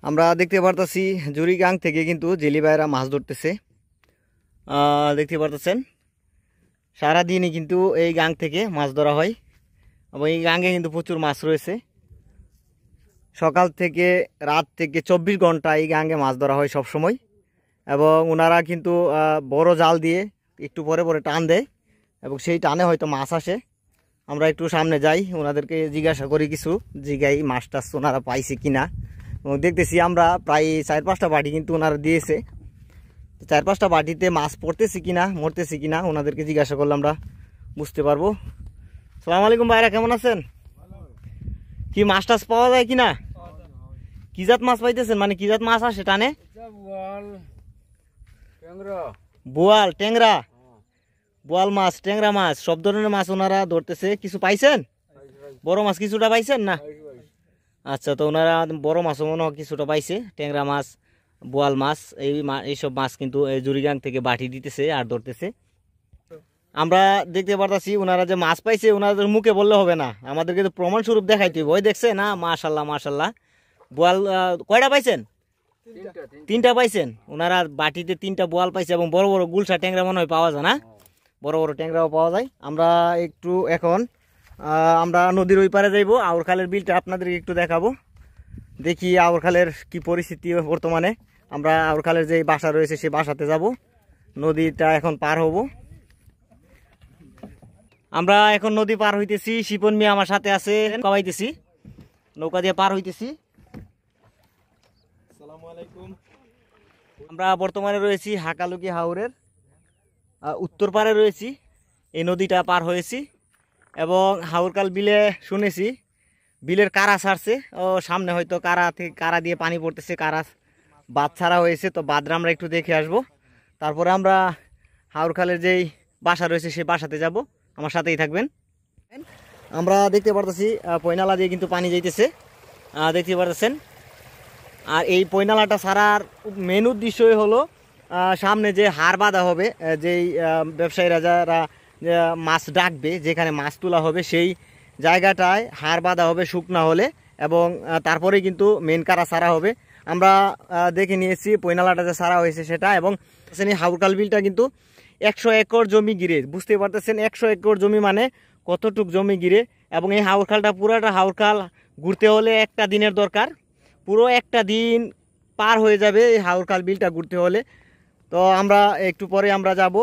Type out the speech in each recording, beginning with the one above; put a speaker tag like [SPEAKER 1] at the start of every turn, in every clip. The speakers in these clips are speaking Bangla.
[SPEAKER 1] আমরা দেখতে পারতাছি জুরিগাং থেকে কিন্তু জেলি ভাইরা মাছ ধরতেছে। দেখতে পারতেছেন সারাদিনই কিন্তু এই গাং থেকে মাছ ধরা হয় এবং এই গাঙে কিন্তু প্রচুর মাছ রয়েছে। সকাল থেকে রাত থেকে 24 ঘন্টা এই গাঙে মাছ ধরা হয় সব সময়। এবং ওনারা কিন্তু বড় জাল দিয়ে একটু পরে পরে টান দেয় এবং সেই টানে হয়তো মাছ আসে। আমরা একটু সামনে যাই, ওনাদেরকে জিজ্ঞাসা করি কিছু, জিগাই মাছ টাছ ওনারা পাইছে কিনা। এবং দেখতেছি আমরা প্রায় 4-5টা বাটি কিন্তু ওনারা দিয়েছে। 4-5টা বাটিতে মাছ পড়তেছে কিনা মরতেছে কিনা ওনাদেরকে জিজ্ঞাসা করলে আমরা বুঝতে পারবো। সালাম আলাইকুম ভাইরা, কেমন আছেন? কি মাছ টাছ পাওয়া যায় কিনা? কি জাত মাছ পাইতেছেন, মানে কি জাত মাছ আসে টানে? বোয়াল, ট্যাংরা, বোয়াল মাছ, ট্যাংরা মাছ, সব ধরনের মাছ ওনারা ধরতেছে। কিছু পাইছেন? বড় মাছ কিছুটা পাইছেন না? আচ্ছা, তো ওনারা বড় মাছও মনে হয় কিছুটা পাইছে। ট্যাংরা মাছ, বোয়াল মাছ, এইসব মাছ কিন্তু এই জুরিগাং থেকে বাটি দিতেছে আর ধরতেছে। আমরা দেখতে পারতাছি ওনারা যে মাছ পাইছে ওনাদের মুখে বললে হবে না, আমাদেরকে তো প্রমাণ স্বরূপ দেখাইতে হবে। ওই দেখছে না, মাশাল্লাহ মাশাল্লাহ। বোয়াল কয়টা পাইছেন? 3টা পাইছেন। ওনারা বাটিতে 3টা বোয়াল পাইছে এবং বড় বড় গুলশা ট্যাংরা মনে হয় পাওয়া যায় না? বড় বড় ট্যাংরাও পাওয়া যায়। আমরা একটু এখন আমরা নদীর ওই পারে যাইবো, আউরখালের বিলটা আপনাদেরকে একটু দেখাবো। দেখি আউরখালের কি পরিস্থিতি বর্তমানে। আমরা আউরখালের যে বাসা রয়েছে সেই বাসাতে যাব, নদীটা এখন পার হব। আমরা এখন নদী পার হইতেছি, শিপন মিয়া আমার সাথে আছে, কবাইতেছি, নৌকা দিয়ে পার হইতেছি। আসসালামু আলাইকুম। আমরা বর্তমানে রয়েছি হাকালুকি হাওরের উত্তর পারে রয়েছি। এই নদীটা পার হয়েছি এবং হাওরখাল বিলে শুনেছি বিলের কারা ছাড়ছে, ও সামনে হয়তো কারা দিয়ে পানি পড়তেছে, কারা বাঁধ ছাড়া হয়েছে। তো বাঁধরা আমরা একটু দেখে আসব, তারপরে আমরা হাওরখালের যেই বাসা রয়েছে সেই বাসাতে যাব। আমার সাথেই থাকবেন। আমরা দেখতে পারতেছি পয়নালা দিয়ে কিন্তু পানি যাইতেছে, দেখতে পারতেছেন। আর এই পয়নালাটা ছাড়ার মেন উদ্দেশ্যই হলো সামনে যে হার বাঁধা হবে, যেই ব্যবসায়ীরা যারা মাছ ডাকবে, যেখানে মাছ তোলা হবে সেই জায়গাটায় হার বাঁধা হবে শুকনা হলে, এবং তারপরে কিন্তু মেন কারা ছাড়া হবে। আমরা দেখে নিয়েছি পয়নালাটা যে ছাড়া হয়েছে সেটা। এবং হাওরখাল বিলটা কিন্তু 100 একর জমি ঘিরে, বুঝতে পারতেছেন 100 একর জমি মানে কতটুক জমি ঘিরে। এবং এই হাওরখালটা পুরাটা হাওরখাল ঘুরতে হলে একটা দিনের দরকার, পুরো একটা দিন পার হয়ে যাবে এই হাওরখাল বিলটা ঘুরতে হলে। তো আমরা একটু পরে আমরা যাব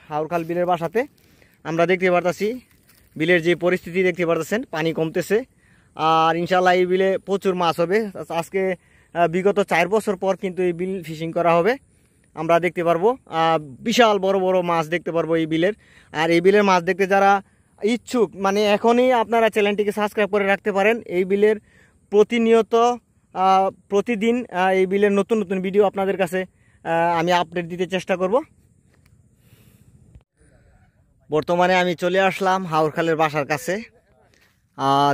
[SPEAKER 1] হাওরখাল বিলের বাসাতে। আমরা দেখতে পারতেছি বিলের যে পরিস্থিতি দেখতে পারতেছেন, পানি কমতেছে আর ইনশাল্লাহ এই বিলে প্রচুর মাছ হবে। আজকে বিগত 4 বছর পর কিন্তু এই বিল ফিশিং করা হবে। আমরা দেখতে পারবো বিশাল বড় বড় মাছ দেখতে পারবো এই বিলের। আর এই বিলের মাছ দেখতে যারা ইচ্ছুক, মানে এখনই আপনারা চ্যানেলটিকে সাবস্ক্রাইব করে রাখতে পারেন। এই বিলের প্রতিনিয়ত প্রতিদিন এই বিলের নতুন নতুন ভিডিও আপনাদের কাছে আমি আপডেট দিতে চেষ্টা করব। বর্তমানে আমি চলে আসলাম হাওরখালের বাসার কাছে।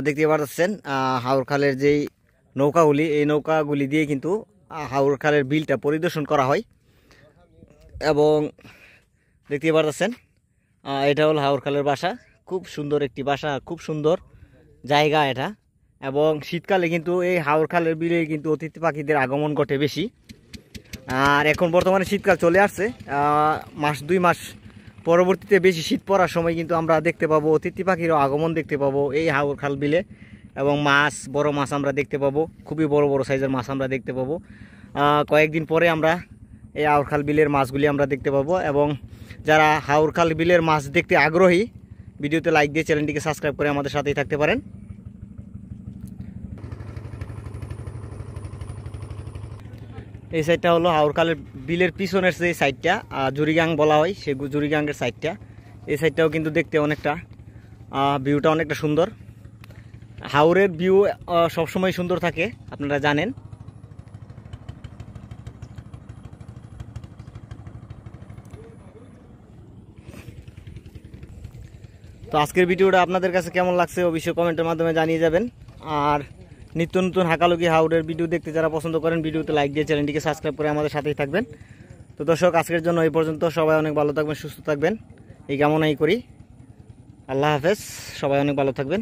[SPEAKER 1] দেখতে পাচ্ছেন হাওরখালের যেই নৌকাগুলি, এই নৌকাগুলি দিয়ে কিন্তু হাওরখালের বিলটা পরিদর্শন করা হয়। এবং দেখতে পাচ্ছেন এটা হলো হাওরখালের বাসা, খুব সুন্দর একটি বাসা, খুব সুন্দর জায়গা এটা। এবং শীতকালে কিন্তু এই হাওরখালের বিলে কিন্তু অতিথি পাখিদের আগমন ঘটে বেশি। আর এখন বর্তমানে শীতকাল চলে আসছে, 1-2 মাস পরবর্তীতে বেশি শীত পড়ার সময় কিন্তু আমরা দেখতে পাবো অতিথি পাখিরও আগমন দেখতে পাবো এই হাওরখাল বিলে। এবং মাছ, বড় মাছ আমরা দেখতে পাবো, খুবই বড় বড় সাইজের মাছ আমরা দেখতে পাবো। কয়েকদিন পরে আমরা এই হাওরখাল বিলের মাছগুলি আমরা দেখতে পাবো। এবং যারা হাওরখাল বিলের মাছ দেখতে আগ্রহী, ভিডিওতে লাইক দিয়ে চ্যানেলটিকে সাবস্ক্রাইব করে আমাদের সাথেই থাকতে পারেন। এই সাইডটা হলো হাওরখালের বিলের পিছনের যে সাইডটা জুরিগাং বলা হয়, সেই জুরিগাংয়ের সাইডটা। এই সাইডটাও কিন্তু দেখতে অনেকটা ভিউটা অনেকটা সুন্দর। হাওরের ভিউ সবসময় সুন্দর থাকে, আপনারা জানেন। তো আজকের ভিডিওটা আপনাদের কাছে কেমন লাগছে অবশ্যই কমেন্টের মাধ্যমে জানিয়ে যাবেন। আর নিত্য নতুন হাকালুকি হাওরের ভিডিও দেখতে যারা পছন্দ করেন, ভিডিওতে লাইক দিয়ে চ্যানেলটিকে সাবস্ক্রাইব করে আমাদের সাথেই থাকবেন। তো দর্শক, আজকের জন্য এই পর্যন্ত। সবাই অনেক ভালো থাকবেন, সুস্থ থাকবেন, এই কামনাই করি। আল্লাহ হাফেজ, সবাই অনেক ভালো থাকবেন।